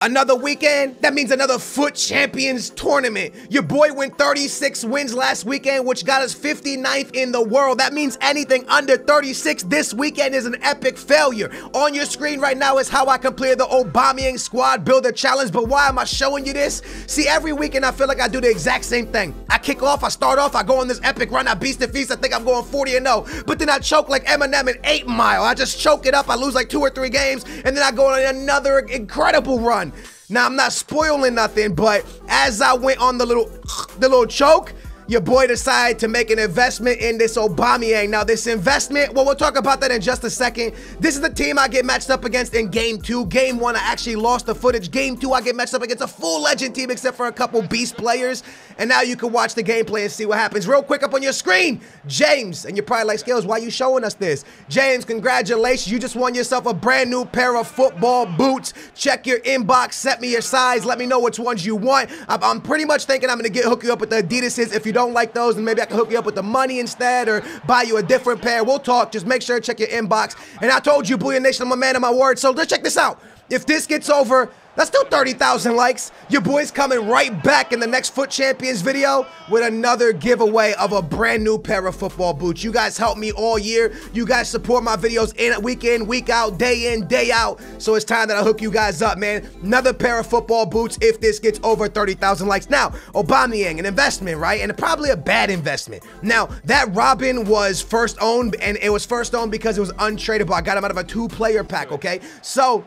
Another weekend, that means another Foot Champions tournament. Your boy went 36 wins last weekend, which got us 59th in the world. That means anything under 36 this weekend is an epic failure. On your screen right now is how I completed the Aubameyang squad builder challenge, but why am I showing you this? See, every weekend I feel like I do the exact same thing. I kick off, I start off, I go on this epic run, I beast the feast, I think I'm going 40-0, but then I choke like Eminem in 8 Mile. I just choke it up, I lose like 2 or 3 games, and then I go on another incredible run. Now, I'm not spoiling nothing, but as I went on the little choke, your boy decided to make an investment in this Aubameyang. Now, this investment, well, we'll talk about that in just a second. This is the team I get matched up against in Game 2. Game 1, I actually lost the footage. Game 2, I get matched up against a full legend team except for a couple beast players. And now you can watch the gameplay and see what happens. Real quick up on your screen, James. And you're probably like, Scales, why are you showing us this? James, congratulations. You just won yourself a brand new pair of football boots. Check your inbox. Set me your size. Let me know which ones you want. I'm pretty much thinking I'm going to hook you up with the Adidas's. If you don't like those, then maybe I can hook you up with the money instead or buy you a different pair. We'll talk. Just make sure to check your inbox. And I told you, Booyah Nation, I'm a man of my word. So let's check this out. If this gets over, that's still 30,000 likes. Your boy's coming right back in the next Foot Champions video with another giveaway of a brand new pair of football boots. You guys help me all year. You guys support my videos week in, week out, day in, day out. So it's time that I hook you guys up, man. Another pair of football boots if this gets over 30,000 likes. Now, Aubameyang, an investment, right? And probably a bad investment. Now, that Robin was first owned, and it was first owned because it was untradeable. I got him out of a 2-player pack, okay? So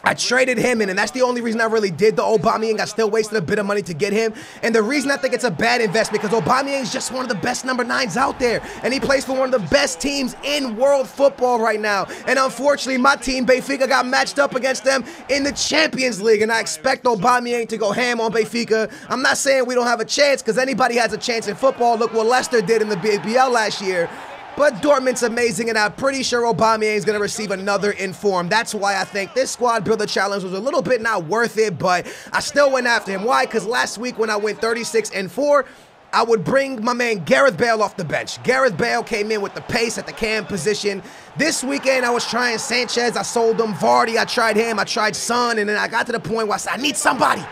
I traded him in, and that's the only reason I really did the Aubameyang. I still wasted a bit of money to get him. And the reason I think it's a bad investment because Aubameyang is just one of the best number 9s out there. And he plays for one of the best teams in world football right now. And unfortunately, my team, Benfica, got matched up against them in the Champions League. And I expect Aubameyang to go ham on Benfica. I'm not saying we don't have a chance because anybody has a chance in football. Look what Leicester did in the BBL last year. But Dortmund's amazing, and I'm pretty sure Aubameyang is going to receive another inform. That's why I think this squad builder challenge was a little bit not worth it, but I still went after him. Why? Because last week when I went 36-4, I would bring my man Gareth Bale off the bench. Gareth Bale came in with the pace at the cam position. This weekend, I was trying Sanchez. I sold him. Vardy, I tried him. I tried Son, and then I got to the point where I said, I need somebody.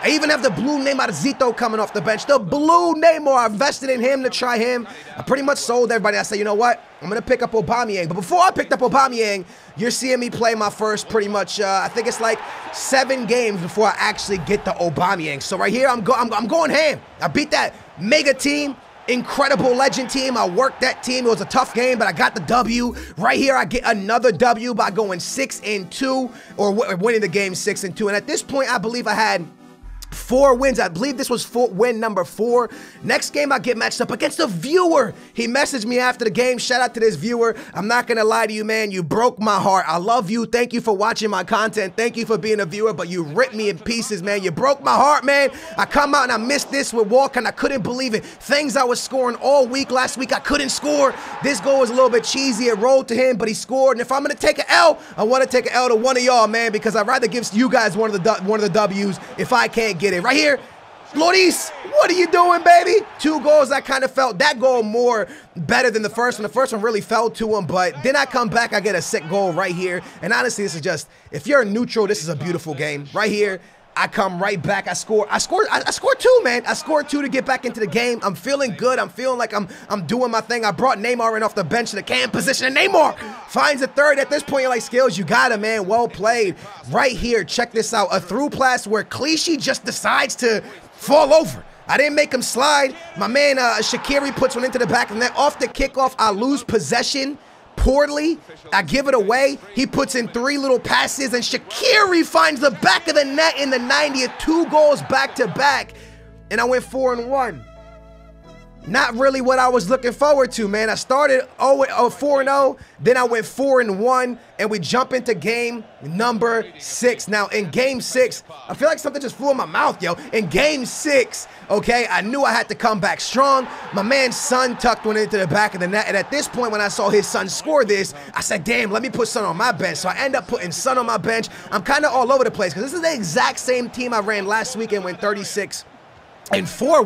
I even have the blue Neymar Zito coming off the bench. The blue Neymar. I invested in him to try him. I pretty much sold everybody. I said, you know what? I'm going to pick up Aubameyang. But before I picked up Aubameyang, you're seeing me play my first pretty much, I think it's like 7 games before I actually get the Aubameyang. So right here, I'm going ham. I beat that mega team. Incredible legend team. I worked that team. It was a tough game, but I got the W. Right here, I get another W by going 6-2 or winning the game 6-2. And at this point, I believe I had 4 wins. I believe this was win number 4. Next game, I get matched up against a viewer. He messaged me after the game. Shout out to this viewer. I'm not going to lie to you, man. You broke my heart. I love you. Thank you for watching my content. Thank you for being a viewer, but you ripped me in pieces, man. You broke my heart, man. I come out and I missed this with Walker, and I couldn't believe it. Things I was scoring all week last week, I couldn't score. This goal was a little bit cheesy. It rolled to him, but he scored. And if I'm going to take an L, I want to take an L to one of y'all, man, because I'd rather give you guys one of the W's if I can't get it. Right here, Loris, what are you doing, baby? 2 goals. I kind of felt that goal more better than the first one. The first one really fell to him, but then I come back, I get a sick goal right here. And honestly, this is just, if you're neutral, this is a beautiful game. Right here, I come right back. I scored 2, man. I scored 2 to get back into the game. I'm feeling good. I'm feeling like I'm doing my thing. I brought Neymar in off the bench to the cam position, and Neymar finds a third. At this point, you're like, Skills, you got him, man. Well played. Right here, check this out. A through pass where Clichy just decides to fall over. I didn't make him slide. My man Shaqiri puts one into the back, and then off the kickoff, I lose possession poorly. I give it away. He puts in 3 little passes, and Shaqiri finds the back of the net in the 90th. 2 goals back to back, and I went 4-1. Not really what I was looking forward to, man. I started 4-0, then I went 4-1, and we jump into game number 6. Now, in game 6, I feel like something just flew in my mouth, yo. In game 6, okay, I knew I had to come back strong. My man's son tucked one into the back of the net, and at this point, when I saw his son score this, I said, damn, let me put Son on my bench. So I end up putting Son on my bench. I'm kind of all over the place, because this is the exact same team I ran last week and went 36-4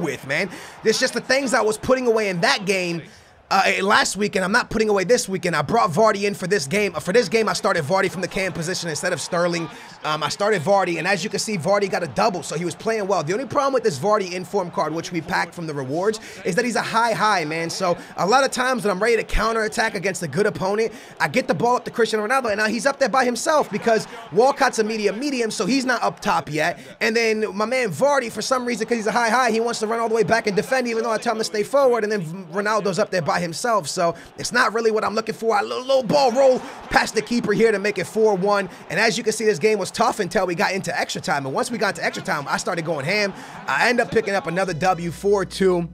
with, man. There's just the things I was putting away in that game last weekend. I'm not putting away this weekend. I brought Vardy in for this game. For this game, I started Vardy from the cam position instead of Sterling. I started Vardy, and as you can see, Vardy got a double, so he was playing well. The only problem with this Vardy inform card, which we packed from the rewards, is that he's a high, man. So a lot of times when I'm ready to counterattack against a good opponent, I get the ball up to Cristiano Ronaldo, and now he's up there by himself because Walcott's a medium, so he's not up top yet. And then my man Vardy, for some reason, because he's a high, he wants to run all the way back and defend, even though I tell him to stay forward, and then Ronaldo's up there by himself. So it's not really what I'm looking for. A little ball roll past the keeper here to make it 4-1. And as you can see, this game was tough until we got into extra time. And once we got to extra time, I started going ham. I end up picking up another W, 4-2.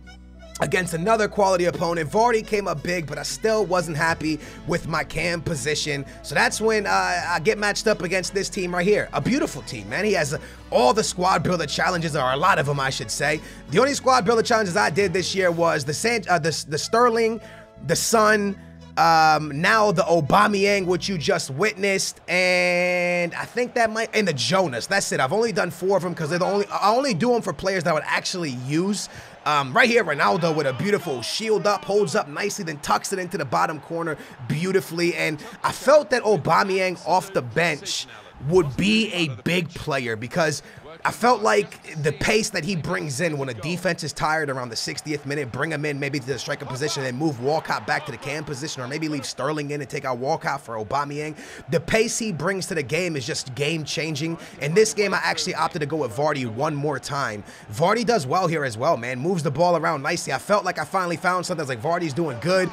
Against another quality opponent. Vardy came up big, but I still wasn't happy with my cam position. So that's when I get matched up against this team right here. A beautiful team, man. He has all the squad builder challenges, or a lot of them, I should say. The only squad builder challenges I did this year was the Sterling, the Son, now the Aubameyang, which you just witnessed, and I think that might, and the Jonas. That's it. I've only done 4 of them because I only do them for players that I would actually use. Right here, Ronaldo with a beautiful shield up, holds up nicely, then tucks it into the bottom corner beautifully. And I felt that Aubameyang off the bench would be a big player because I felt like the pace that he brings in when a defense is tired around the 60th minute, bring him in maybe to the striker position and move Walcott back to the cam position, or maybe leave Sterling in and take out Walcott for Aubameyang. The pace he brings to the game is just game-changing. In this game, I actually opted to go with Vardy one more time. Vardy does well here as well, man. Moves the ball around nicely. I felt like I finally found something. I was like, Vardy's doing good.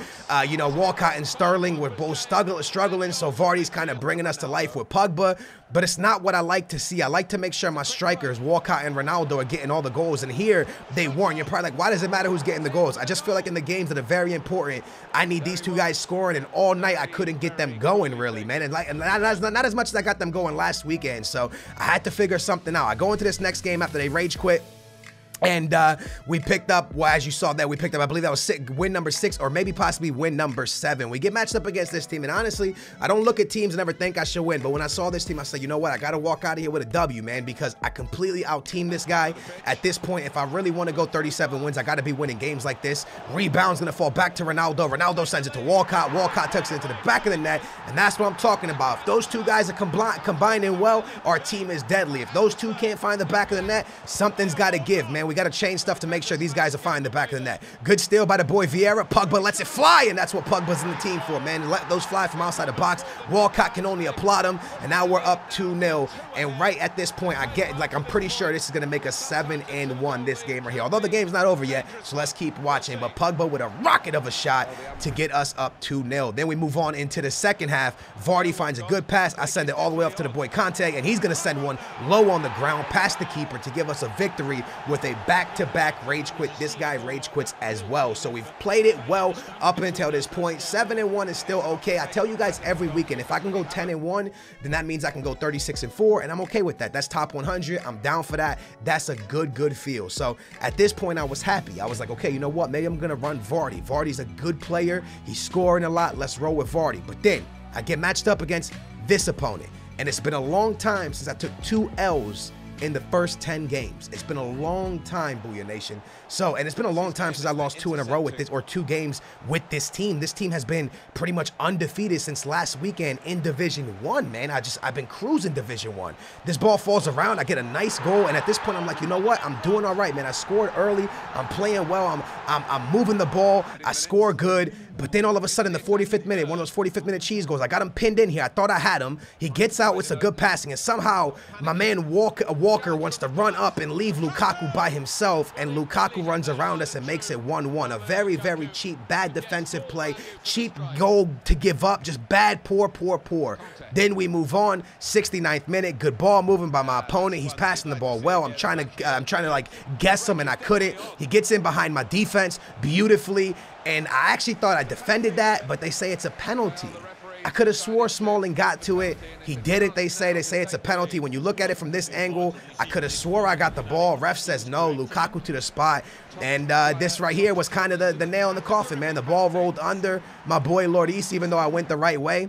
You know, Walcott and Sterling were both struggling, so Vardy's kind of bringing us to life with Pogba. But it's not what I like to see. I like to make sure my strikers, Walcott and Ronaldo, are getting all the goals. And here, they weren't. You're probably like, why does it matter who's getting the goals? I just feel like in the games that are very important, I need these two guys scoring. And all night, I couldn't get them going, really, man. And not as much as I got them going last weekend. So I had to figure something out. I go into this next game after they rage quit. And we picked up, well, as you saw that, we picked up, I believe that was win number 6 or maybe possibly win number 7. We get matched up against this team, and honestly, I don't look at teams and ever think I should win, but when I saw this team, I said, you know what, I got to walk out of here with a W, man, because I completely out-teamed this guy. At this point, if I really want to go 37 wins, I got to be winning games like this. Rebound's going to fall back to Ronaldo. Ronaldo sends it to Walcott. Walcott tucks it into the back of the net, and that's what I'm talking about. If those two guys are combining well, our team is deadly. If those two can't find the back of the net, something's got to give, man. We got to change stuff to make sure these guys are finding the back of the net. Good steal by the boy Vieira. Pogba lets it fly, and that's what Pogba's in the team for, man. Let those fly from outside the box. Walcott can only applaud him, and now we're up 2-0. And right at this point, I'm pretty sure this is going to make us 7-1 this game right here. Although the game's not over yet, so let's keep watching. But Pogba with a rocket of a shot to get us up 2-0. Then we move on into the second half. Vardy finds a good pass. I send it all the way up to the boy Conte, and he's going to send one low on the ground past the keeper to give us a victory with a back-to-back rage quit. This guy rage quits as well. So we've played it well up until this point. 7-1 is still okay. I tell you guys every weekend, if I can go 10-1, then that means I can go 36-4, and I'm okay with that. That's top 100. I'm down for that. That's a good feel. So at this point, I was happy. I was like, okay, you know what? Maybe I'm going to run Vardy. Vardy's a good player. He's scoring a lot. Let's roll with Vardy. But then I get matched up against this opponent, and it's been a long time since I took 2 L's in the first 10 games. It's been a long time, Booyah Nation. So, and it's been a long time since I lost 2 in a row with this, or 2 games with this team. This team has been pretty much undefeated since last weekend in Division 1, man. I've been cruising Division 1. This ball falls around, I get a nice goal, and at this point, I'm like, you know what? I'm doing all right, man. I scored early, I'm playing well, I'm moving the ball, I score good, but then all of a sudden, the 45th minute, one of those 45th minute cheese goals, I got him pinned in here. I thought I had him. He gets out with some good passing, and somehow my man Walker wants to run up and leave Lukaku by himself, and Lukaku runs around us and makes it 1-1. A very cheap, bad defensive play, cheap goal to give up, just bad, poor. Then we move on, 69th minute, good ball moving by my opponent. He's passing the ball well. I'm trying to like guess him, and I couldn't. He gets in behind my defense beautifully, and I actually thought I defended that, but they say it's a penalty. I could have swore Smalling got to it. He didn't, they say. They say it's a penalty. When you look at it from this angle, I could have swore I got the ball. Ref says no. Lukaku to the spot. And this right here was kind of the nail in the coffin, man. The ball rolled under my boy Loris, even though I went the right way.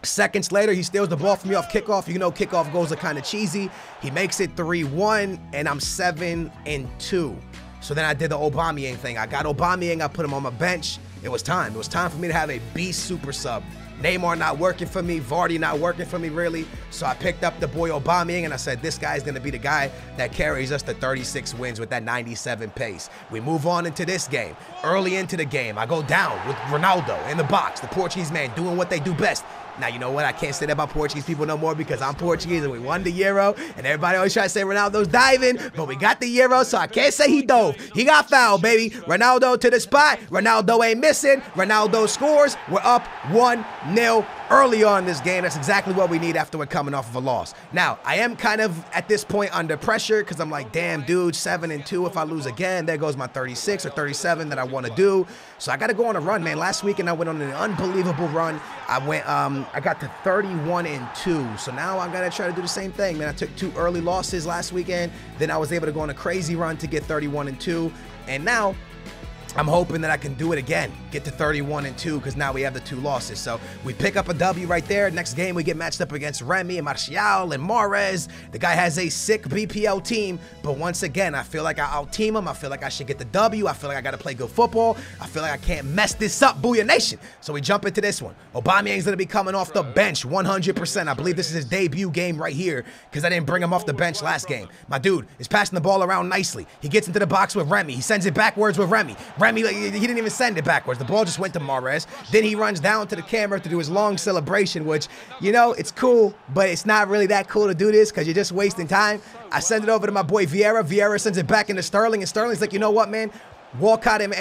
Seconds later, he steals the ball from me off kickoff. You know, kickoff goals are kind of cheesy. He makes it 3-1, and I'm 7-2. So then I did the Aubameyang thing. I got Aubameyang. I put him on my bench. it was time. It was time for me to have a beast super sub. Neymar not working for me, Vardy not working for me really, so I picked up the boy Aubameyang and I said this guy's going to be the guy that carries us to 36 wins with that 97 pace. We move on into this game. Early into the game, I go down with Ronaldo in the box, the Portuguese man doing what they do best. Now, you know what? I can't say that about Portuguese people no more because I'm Portuguese and we won the Euro, and everybody always try to say Ronaldo's diving, but we got the Euro, so I can't say he dove. He got fouled, baby. Ronaldo to the spot. Ronaldo ain't missing. Ronaldo scores. We're up 1-0 early on in this game. That's exactly what we need after we're coming off of a loss. Now, I am kind of at this point under pressure because I'm like, damn, dude, 7-2. If I lose again, there goes my 36 or 37 that I want to do. So I got to go on a run, man. Last weekend, I went on an unbelievable run. I got to 31-2. So now I'm going to try to do the same thing, man. I took 2 early losses last weekend. Then I was able to go on a crazy run to get 31-2. And now I'm hoping that I can do it again, get to 31-2, because now we have the 2 losses. So we pick up a W right there. Next game, we get matched up against Remy and Martial and Mahrez. The guy has a sick BPL team, but once again, I feel like I out-team him. I feel like I should get the W. I feel like I got to play good football. I feel like I can't mess this up, Booyah Nation. So we jump into this one. Aubameyang's going to be coming off the bench 100%. I believe this is his debut game right here, because I didn't bring him off the bench last game. My dude is passing the ball around nicely. He gets into the box with Remy. He sends it backwards with Remy. Remy, he didn't even send it backwards. The ball just went to Mahrez. Then he runs down to the camera to do his long celebration, which, you know, it's cool, but it's not really that cool to do this because you're just wasting time. I send it over to my boy Vieira. Vieira sends it back into Sterling, and Sterling's like, you know what, man? Walcott and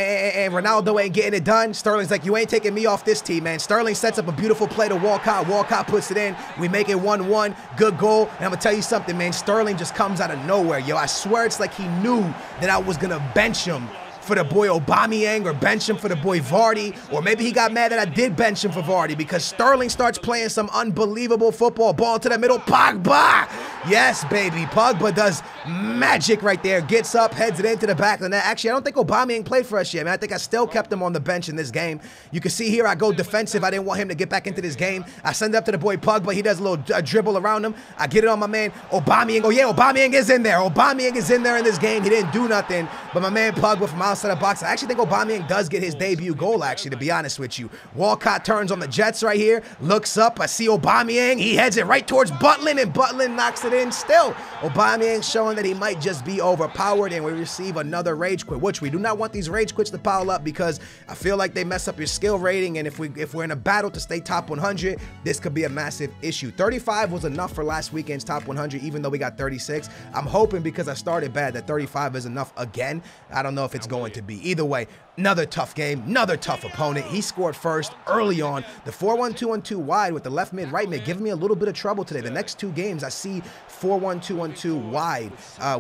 Ronaldo ain't getting it done. Sterling's like, you ain't taking me off this team, man. Sterling sets up a beautiful play to Walcott. Walcott puts it in. We make it 1-1. Good goal. And I'm going to tell you something, man. Sterling just comes out of nowhere, yo. I swear it's like he knew that I was going to bench him for the boy Aubameyang or bench him for the boy Vardy, or maybe he got mad that I did bench him for Vardy because Sterling starts playing some unbelievable football. Ball to the middle, Pogba! Yes, baby, Pogba does magic right there. Gets up, heads it into the back of the net. Actually, I don't think Aubameyang played for us yet, man. I think I still kept him on the bench in this game. You can see here I go defensive. I didn't want him to get back into this game. I send it up to the boy Pogba. He does a little dribble around him. I get it on my man Aubameyang. Oh, yeah, Aubameyang is in there. Aubameyang is in there in this game. He didn't do nothing, but my man Pogba from outside the box. I actually think Aubameyang does get his debut goal, actually, to be honest with you. Walcott turns on the Jets right here, looks up. I see Aubameyang. He heads it right towards Butland, and Butland knocks it in still. Aubameyang showing that he might just be overpowered, and we receive another rage quit, which we do not want these rage quits to pile up because I feel like they mess up your skill rating, and if we're in a battle to stay top 100, this could be a massive issue. 35 was enough for last weekend's top 100, even though we got 36. I'm hoping because I started bad that 35 is enough again. I don't know if it's going to be. Either way, another tough game, another tough opponent. He scored first early on. The 4-1-2-1-2 wide with the left mid, right mid, giving me a little bit of trouble today. The next 2 games, I see 4-1-2-1-2 wide,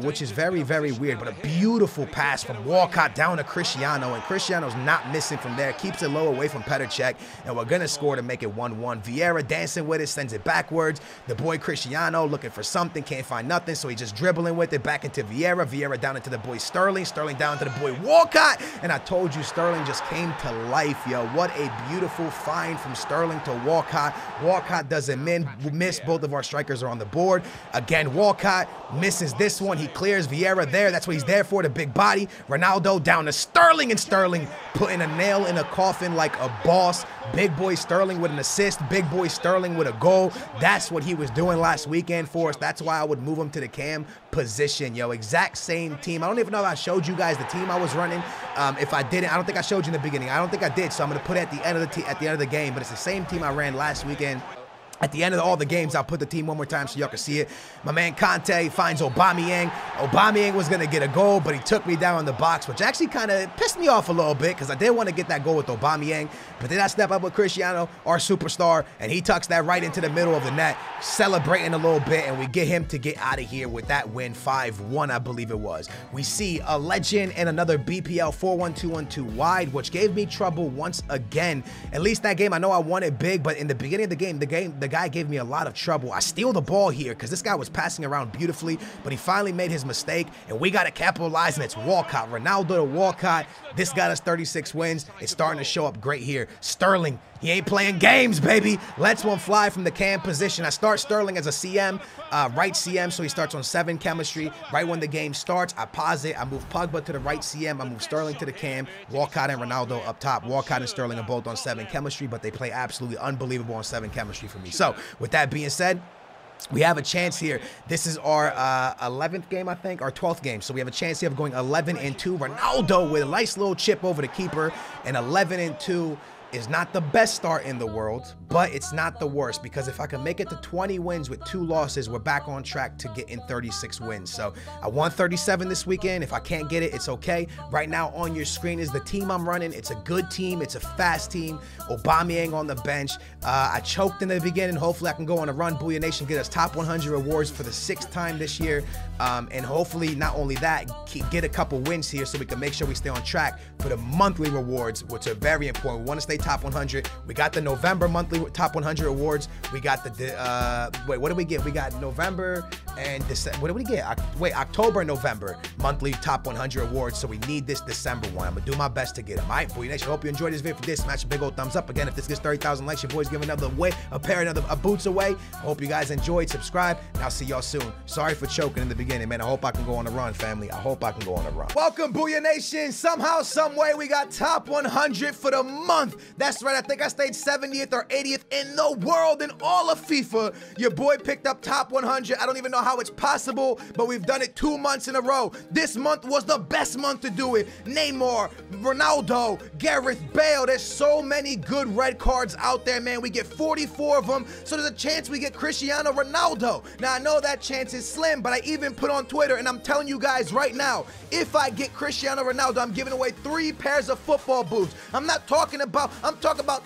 which is very, very weird. But a beautiful pass from Walcott down to Cristiano, and Cristiano's not missing from there. Keeps it low away from Petr Cech, and we're going to score to make it 1-1. Vieira dancing with it, sends it backwards. The boy Cristiano looking for something, can't find nothing, so he's just dribbling with it back into Vieira. Vieira down into the boy Sterling. Sterling down to the boy Walcott, and I told you Sterling just came to life, yo. What a beautiful find from Sterling to Walcott. Walcott doesn't miss. Both of our strikers are on the board. Again, Walcott misses this one. He clears Vieira there. That's what he's there for, the big body. Ronaldo down to Sterling, and Sterling putting a nail in a coffin like a boss. Big boy Sterling with an assist. Big boy Sterling with a goal. That's what he was doing last weekend for us. That's why I would move him to the cam position, yo. Exact same team. I don't even know if I showed you guys the team I was running. If I didn't, I don't think I showed you in the beginning. I don't think I did, so I'm going to put it at the end of the game. But it's the same team I ran last weekend. At the end of all the games, I'll put the team one more time so y'all can see it. My man Conte finds Aubameyang. Aubameyang was going to get a goal, but he took me down in the box, which actually kind of pissed me off a little bit because I did want to get that goal with Aubameyang. But then I step up with Cristiano, our superstar, and he tucks that right into the middle of the net, celebrating a little bit, and we get him to get out of here with that win, 5-1, I believe it was. We see a legend and another BPL 4-1-2-1-2 wide, which gave me trouble once again. At least that game, I know I won it big, but in the beginning of the guy gave me a lot of trouble. I steal the ball here because this guy was passing around beautifully, but he finally made his his mistake, and we got to capitalize, and it's Walcott. Ronaldo to Walcott. This got us 36 wins. It's starting to show up great here. Sterling, he ain't playing games, baby. Lets one fly from the cam position. I start Sterling as a CM, right CM, so he starts on 7 chemistry. Right when the game starts, I pause it. I move Pogba to the right CM. I move Sterling to the cam. Walcott and Ronaldo up top. Walcott and Sterling are both on 7 chemistry, but they play absolutely unbelievable on 7 chemistry for me. So with that being said, we have a chance here. This is our 11th game, I think, our 12th game. So we have a chance here of going 11-2. Ronaldo with a nice little chip over the keeper, and 11-2 is not the best start in the world, but it's not the worst, because if I can make it to 20 wins with 2 losses, we're back on track to get in 36 wins. So I won 37 this weekend. If I can't get it, it's okay. Right now on your screen is the team I'm running. It's a good team. It's a fast team. Aubameyang on the bench. I choked in the beginning. Hopefully I can go on a run. Booyah Nation, get us top 100 awards for the 6th time this year. And hopefully, not only that, get a couple wins here so we can make sure we stay on track for the monthly rewards, which are very important. We want to stay top 100. We got the November monthly top 100 awards. We got the, wait, what did we get? We got November and December. What did we get? Wait, October and November monthly top 100 awards. So we need this December one. I'm going to do my best to get them. All right, Booyah Nation, hope you enjoyed this video. For this, smash a big old thumbs up. Again, if this gets 30,000 likes, your boy's giving another boots away. I hope you guys enjoyed. Subscribe, and I'll see y'all soon. Sorry for choking in the beginning, man. I hope I can go on a run, family. I hope I can go on a run. Welcome, Booyah Nation. Somehow, some way, we got top 100 for the month. That's right. I think I stayed 70th or 80th in the world in all of FIFA. Your boy picked up top 100. I don't even know how it's possible, but we've done it 2 months in a row. This month was the best month to do it. Neymar, Ronaldo, Gareth Bale. There's so many good red cards out there, man. We get 44 of them, so there's a chance we get Cristiano Ronaldo. Now, I know that chance is slim, but I even put on Twitter, and I'm telling you guys right now, if I get Cristiano Ronaldo, I'm giving away 3 pairs of football boots. I'm talking about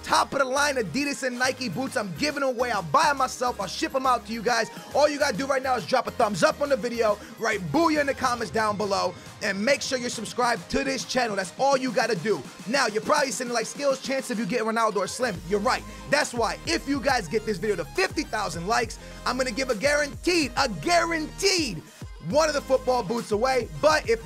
top of the line Adidas and Nike boots. I'm giving away. I'll buy them myself. I'll ship them out to you guys. All you gotta do right now is drop a thumbs up on the video, write Booyah in the comments down below, and make sure you're subscribed to this channel. That's all you gotta do. Now, you're probably saying, like, Skills, chance of you getting Ronaldo or slim. You're right. That's why, if you guys get this video to 50,000 likes, I'm gonna give a guaranteed one of the football boots away. But if